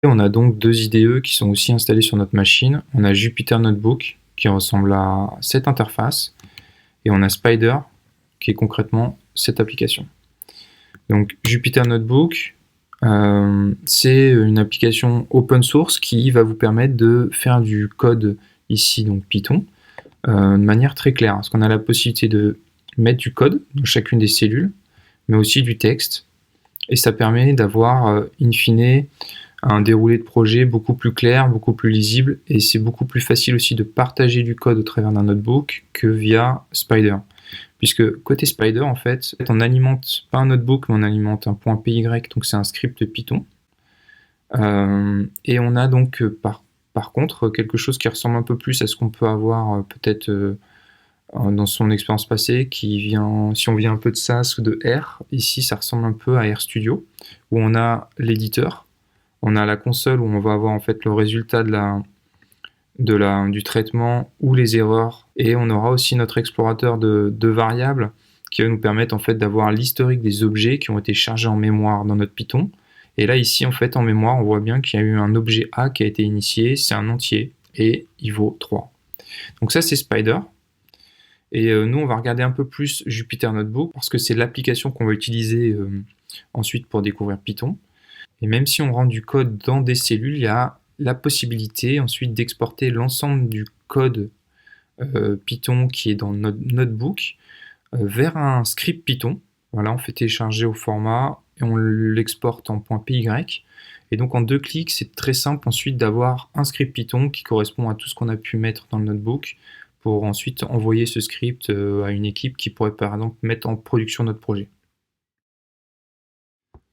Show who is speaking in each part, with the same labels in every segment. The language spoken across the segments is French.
Speaker 1: On a donc deux IDE qui sont aussi installés sur notre machine. On a Jupyter Notebook qui ressemble à cette interface et on a Spyder qui est concrètement cette application. Donc Jupyter Notebook, c'est une application open source qui va vous permettre de faire du code ici, donc Python, de manière très claire. Parce qu'on a la possibilité de mettre du code dans chacune des cellules, mais aussi du texte. Et ça permet d'avoir, in fine, un déroulé de projet beaucoup plus clair, beaucoup plus lisible, et c'est beaucoup plus facile aussi de partager du code au travers d'un notebook que via Spyder. Puisque côté Spyder, en fait, on alimente pas un notebook, mais on alimente un .py, donc c'est un script Python. Et on a donc par contre quelque chose qui ressemble un peu plus à ce qu'on peut avoir peut-être dans son expérience passée, qui vient, si on vient un peu de SAS ou de R, ici ça ressemble un peu à RStudio, où on a l'éditeur, on a la console où on va avoir en fait le résultat du traitement ou les erreurs, et on aura aussi notre explorateur de variables qui va nous permettre en fait d'avoir l'historique des objets qui ont été chargés en mémoire dans notre Python. Et là ici en fait en mémoire on voit bien qu'il y a eu un objet A qui a été initié, c'est un entier et il vaut 3. Donc ça c'est Spyder. Et nous on va regarder un peu plus Jupyter Notebook parce que c'est l'application qu'on va utiliser ensuite pour découvrir Python. Et même si on rentre du code dans des cellules, il y a la possibilité ensuite d'exporter l'ensemble du code Python qui est dans notre notebook vers un script Python. Voilà, on fait télécharger au format et on l'exporte en .py. Et donc en 2 clics, c'est très simple ensuite d'avoir un script Python qui correspond à tout ce qu'on a pu mettre dans le notebook pour ensuite envoyer ce script à une équipe qui pourrait par exemple mettre en production notre projet.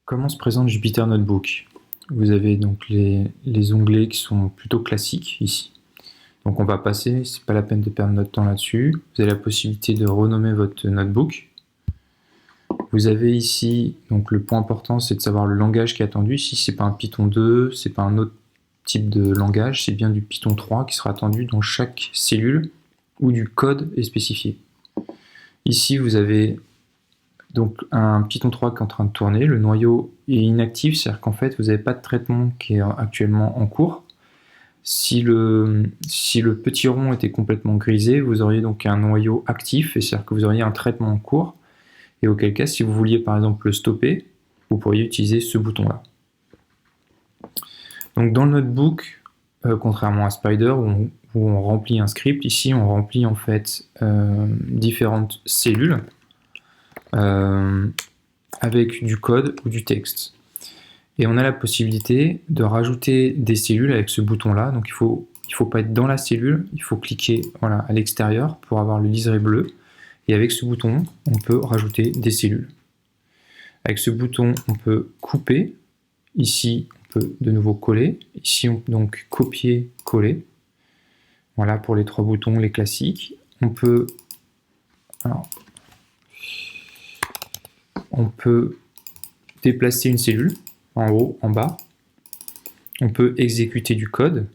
Speaker 1: Comment se présente Jupyter Notebook? Vous avez donc les onglets qui sont plutôt classiques ici. Donc on va passer, c'est pas la peine de perdre notre temps là-dessus. Vous avez la possibilité de renommer votre notebook. Vous avez ici, donc le point important, c'est de savoir le langage qui est attendu. Ici, c'est pas un Python 2, c'est pas un autre type de langage, c'est bien du Python 3 qui sera attendu dans chaque cellule où du code est spécifié. Ici, vous avez donc un Python 3 qui est en train de tourner, le noyau est inactif, c'est-à-dire qu'en fait vous n'avez pas de traitement qui est actuellement en cours. Si le petit rond était complètement grisé, vous auriez donc un noyau actif, c'est-à-dire que vous auriez un traitement en cours, et auquel cas si vous vouliez par exemple le stopper, vous pourriez utiliser ce bouton-là. Donc dans le notebook, contrairement à Spyder où on remplit un script, ici on remplit en fait différentes cellules, avec du code ou du texte. Et on a la possibilité de rajouter des cellules avec ce bouton-là. Donc il faut pas être dans la cellule, il faut cliquer voilà, à l'extérieur pour avoir le liseré bleu. Et avec ce bouton, on peut rajouter des cellules. Avec ce bouton, on peut couper. Ici, on peut de nouveau coller. Ici, on peut donc copier, coller. Voilà pour les 3 boutons, les classiques. On peut déplacer une cellule, en haut, en bas. On peut exécuter du code.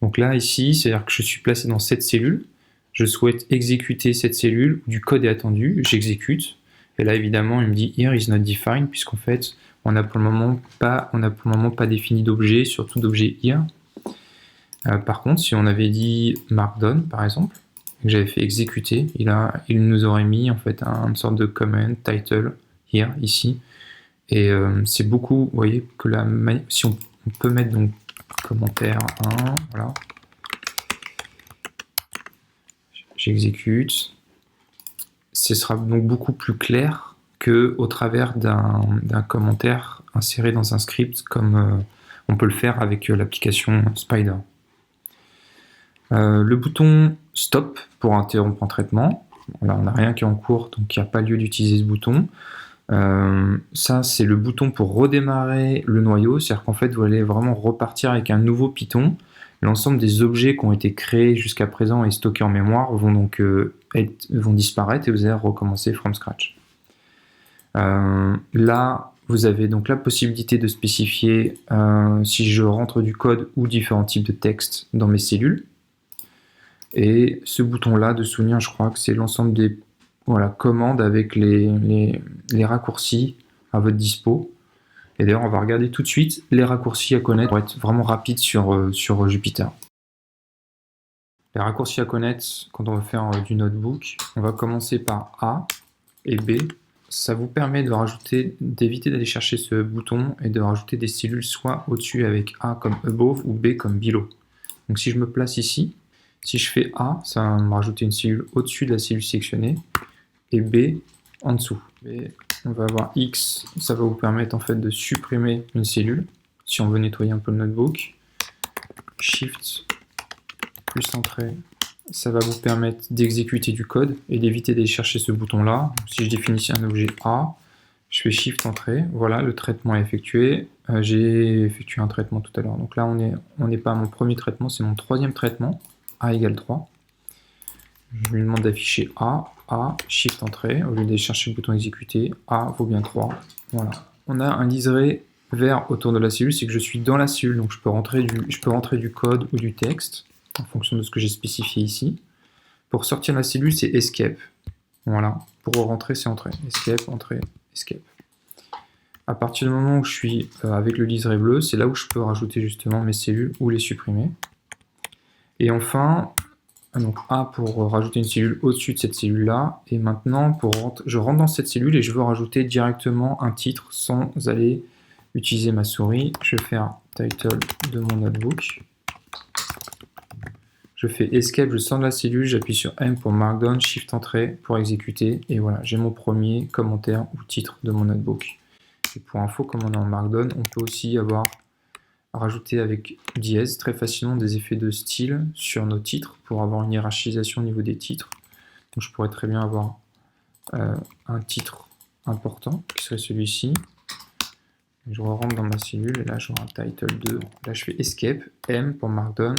Speaker 1: Donc là, ici, c'est-à-dire que je suis placé dans cette cellule. Je souhaite exécuter cette cellule, du code est attendu, j'exécute. Et là, évidemment, il me dit here is not defined, puisqu'en fait, on n'a pour le moment pas défini d'objet, surtout d'objet here. Par contre, si on avait dit markdown, par exemple, que j'avais fait exécuter, il nous aurait mis en fait une sorte de comment, title, here, ici. Et c'est beaucoup, vous voyez, que si on peut mettre donc commentaire 1, voilà. J'exécute. Ce sera donc beaucoup plus clair qu'au travers d'un commentaire inséré dans un script comme on peut le faire avec l'application Spyder. Le bouton stop pour interrompre un traitement. Là, on n'a rien qui est en cours, donc il n'y a pas lieu d'utiliser ce bouton. Ça, c'est le bouton pour redémarrer le noyau, c'est-à-dire qu'en fait, vous allez vraiment repartir avec un nouveau Python. L'ensemble des objets qui ont été créés jusqu'à présent et stockés en mémoire vont donc vont disparaître et vous allez recommencer from scratch. Là, vous avez donc la possibilité de spécifier si je rentre du code ou différents types de textes dans mes cellules. Et ce bouton-là de souvenir, je crois que c'est l'ensemble des commandes avec les raccourcis à votre dispo. Et d'ailleurs, on va regarder tout de suite les raccourcis à connaître pour être vraiment rapide sur Jupyter. Les raccourcis à connaître quand on va faire du notebook, on va commencer par A et B. Ça vous permet de rajouter, d'éviter d'aller chercher ce bouton et de rajouter des cellules soit au-dessus avec A comme above ou B comme below. Donc si je me place ici, si je fais A, ça va me rajouter une cellule au-dessus de la cellule sélectionnée et B en dessous. Et on va avoir X, ça va vous permettre en fait de supprimer une cellule si on veut nettoyer un peu le notebook. Shift plus entrée, ça va vous permettre d'exécuter du code et d'éviter d'aller chercher ce bouton-là. Si je définis un objet A, je fais Shift entrée, voilà, le traitement est effectué. J'ai effectué un traitement tout à l'heure. Donc là, on n'est pas à mon premier traitement, c'est mon troisième traitement, A égale 3. Je lui demande d'afficher A, Shift entrée, au lieu d'aller chercher le bouton exécuter, A vaut bien 3. Voilà. On a un liseré vert autour de la cellule, c'est que je suis dans la cellule, donc je peux rentrer du code ou du texte, en fonction de ce que j'ai spécifié ici. Pour sortir de la cellule, c'est Escape. Voilà. Pour rentrer, c'est Entrée. Escape, Entrée, Escape. À partir du moment où je suis avec le liseré bleu, c'est là où je peux rajouter justement mes cellules ou les supprimer. Et enfin, donc A pour rajouter une cellule au-dessus de cette cellule-là. Et maintenant, je rentre dans cette cellule et je veux rajouter directement un titre sans aller utiliser ma souris. Je vais faire title de mon notebook. Je fais Escape, je sors de la cellule, j'appuie sur M pour Markdown, Shift Entrée pour exécuter. Et voilà, j'ai mon premier commentaire ou titre de mon notebook. Et pour info, comme on est en Markdown, on peut aussi rajouter avec dièse très facilement des effets de style sur nos titres pour avoir une hiérarchisation au niveau des titres. Donc je pourrais très bien avoir un titre important qui serait celui-ci. Je rentre dans ma cellule et là j'aurai un title 2. Là je fais Escape, M pour Markdown.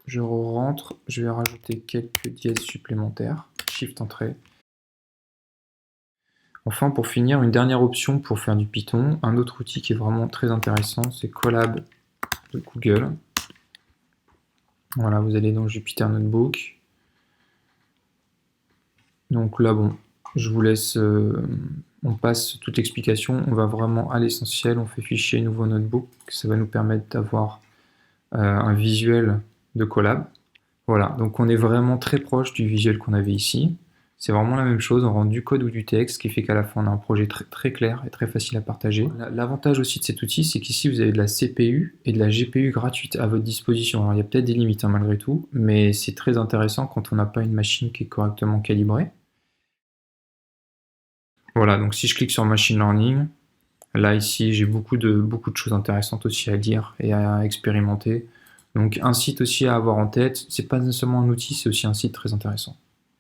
Speaker 1: Je rentre, je vais rajouter quelques dièses supplémentaires. Shift Entrée. Enfin, pour finir, une dernière option pour faire du Python. Un autre outil qui est vraiment très intéressant, c'est Colab de Google. Voilà, vous allez dans Jupyter Notebook. Donc là, bon, je vous laisse, on passe toute l'explication. On va vraiment à l'essentiel. On fait fichier nouveau notebook. Ça va nous permettre d'avoir un visuel de Colab. Voilà, donc on est vraiment très proche du visuel qu'on avait ici. C'est vraiment la même chose, on rentre du code ou du texte, ce qui fait qu'à la fin on a un projet très, très clair et très facile à partager. L'avantage aussi de cet outil, c'est qu'ici vous avez de la CPU et de la GPU gratuite à votre disposition. Alors il y a peut-être des limites malgré tout, mais c'est très intéressant quand on n'a pas une machine qui est correctement calibrée. Voilà, donc si je clique sur Machine Learning, là ici j'ai beaucoup de choses intéressantes aussi à lire et à expérimenter. Donc un site aussi à avoir en tête, c'est pas seulement un outil, c'est aussi un site très intéressant.